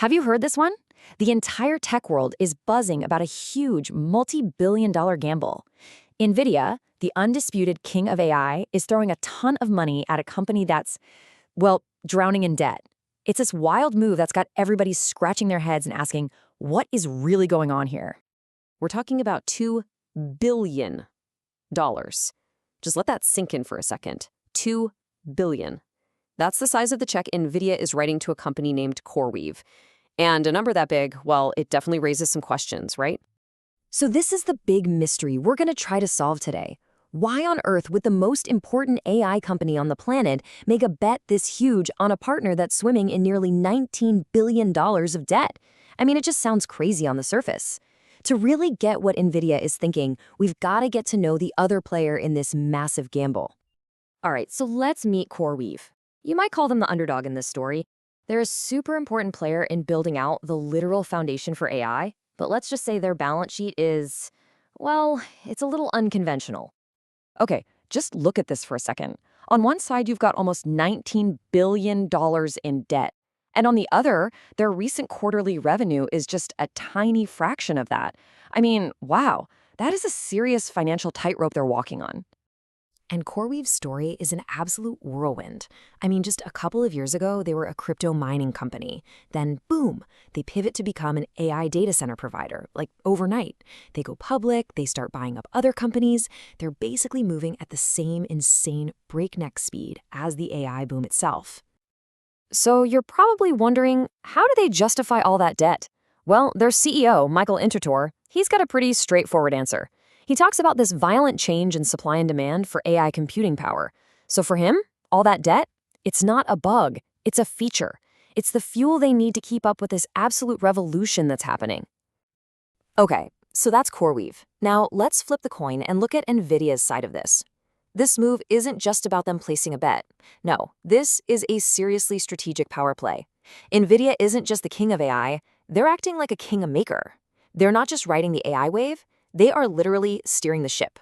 Have you heard this one? The entire tech world is buzzing about a huge multi-billion-dollar gamble. Nvidia, the undisputed king of AI, is throwing a ton of money at a company that's, well, drowning in debt. It's this wild move that's got everybody scratching their heads and asking, what is really going on here? We're talking about $2 billion. Just let that sink in for a second. $2 billion. That's the size of the check Nvidia is writing to a company named CoreWeave. And a number that big, well, it definitely raises some questions, right? So this is the big mystery we're going to try to solve today. Why on earth would the most important AI company on the planet make a bet this huge on a partner that's swimming in nearly $19 billion of debt? I mean, it just sounds crazy on the surface. To really get what Nvidia is thinking, we've got to get to know the other player in this massive gamble. All right, so let's meet CoreWeave. You might call them the underdog in this story. They're a super important player in building out the literal foundation for AI, but let's just say their balance sheet is, well, it's a little unconventional. Okay, just look at this for a second. On one side, you've got almost $19 billion in debt. And on the other, their recent quarterly revenue is just a tiny fraction of that. I mean, wow, that is a serious financial tightrope they're walking on. And CoreWeave's story is an absolute whirlwind. I mean, just a couple of years ago, they were a crypto mining company. Then, boom, they pivot to become an AI data center provider, like overnight. They go public, they start buying up other companies. They're basically moving at the same insane breakneck speed as the AI boom itself. So you're probably wondering, how do they justify all that debt? Well, their CEO, Michael Intertor, he's got a pretty straightforward answer. He talks about this violent change in supply and demand for AI computing power. So for him, all that debt, it's not a bug, it's a feature. It's the fuel they need to keep up with this absolute revolution that's happening. Okay, so that's CoreWeave. Now let's flip the coin and look at Nvidia's side of this. This move isn't just about them placing a bet. No, this is a seriously strategic power play. Nvidia isn't just the king of AI, they're acting like a king-maker. They're not just riding the AI wave, they are literally steering the ship.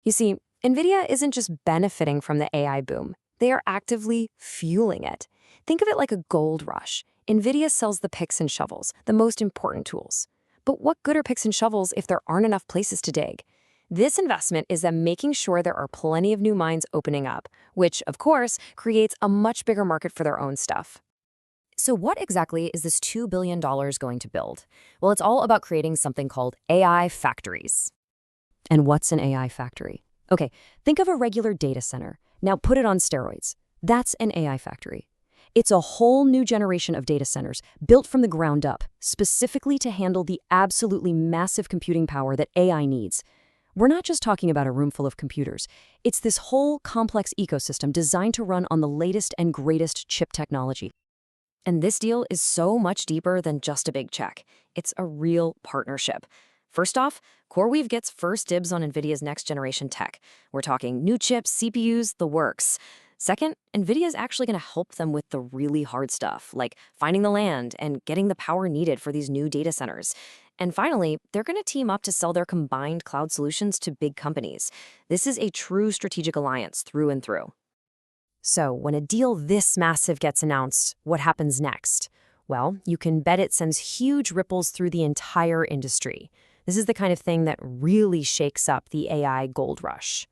You see, Nvidia isn't just benefiting from the AI boom. They are actively fueling it. Think of it like a gold rush. Nvidia sells the picks and shovels, the most important tools. But what good are picks and shovels if there aren't enough places to dig? This investment is them making sure there are plenty of new mines opening up, which, of course, creates a much bigger market for their own stuff. So what exactly is this $2 billion going to build? Well, it's all about creating something called AI factories. And what's an AI factory? Okay, think of a regular data center. Now put it on steroids. That's an AI factory. It's a whole new generation of data centers built from the ground up, specifically to handle the absolutely massive computing power that AI needs. We're not just talking about a room full of computers. It's this whole complex ecosystem designed to run on the latest and greatest chip technology. And this deal is so much deeper than just a big check. It's a real partnership. First off, CoreWeave gets first dibs on NVIDIA's next-generation tech. We're talking new chips, CPUs, the works. Second, NVIDIA is actually going to help them with the really hard stuff, like finding the land and getting the power needed for these new data centers. And finally, they're going to team up to sell their combined cloud solutions to big companies. This is a true strategic alliance through and through. So when a deal this massive gets announced, what happens next? Well, you can bet it sends huge ripples through the entire industry. This is the kind of thing that really shakes up the AI gold rush.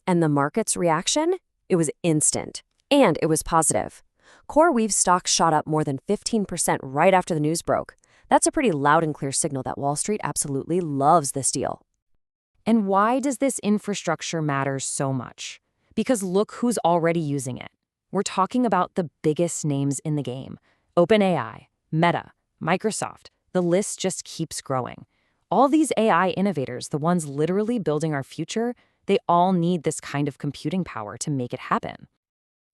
And the market's reaction? It was instant. And it was positive. CoreWeave's stock shot up more than 15% right after the news broke. That's a pretty loud and clear signal that Wall Street absolutely loves this deal. And why does this infrastructure matter so much? Because look who's already using it. We're talking about the biggest names in the game. OpenAI, Meta, Microsoft. The list just keeps growing. All these AI innovators, the ones literally building our future, they all need this kind of computing power to make it happen.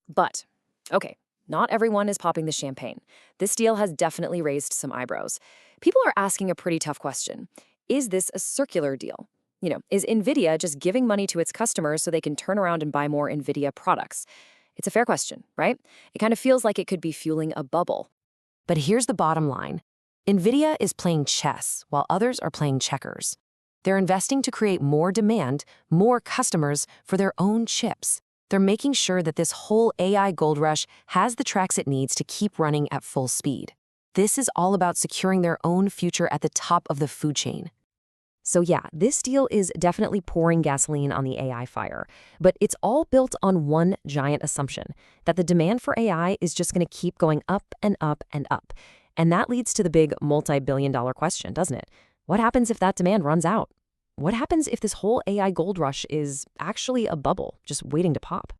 But, okay, not everyone is popping the champagne. This deal has definitely raised some eyebrows. People are asking a pretty tough question. Is this a circular deal? Is Nvidia just giving money to its customers so they can turn around and buy more Nvidia products? It's a fair question, right? It kind of feels like it could be fueling a bubble. But here's the bottom line. Nvidia is playing chess while others are playing checkers. They're investing to create more demand, more customers for their own chips. They're making sure that this whole AI gold rush has the tracks it needs to keep running at full speed. This is all about securing their own future at the top of the food chain. So yeah, this deal is definitely pouring gasoline on the AI fire, but it's all built on one giant assumption, that the demand for AI is just going to keep going up and up and up. And that leads to the big multi-billion-dollar question, doesn't it? What happens if that demand runs out? What happens if this whole AI gold rush is actually a bubble just waiting to pop?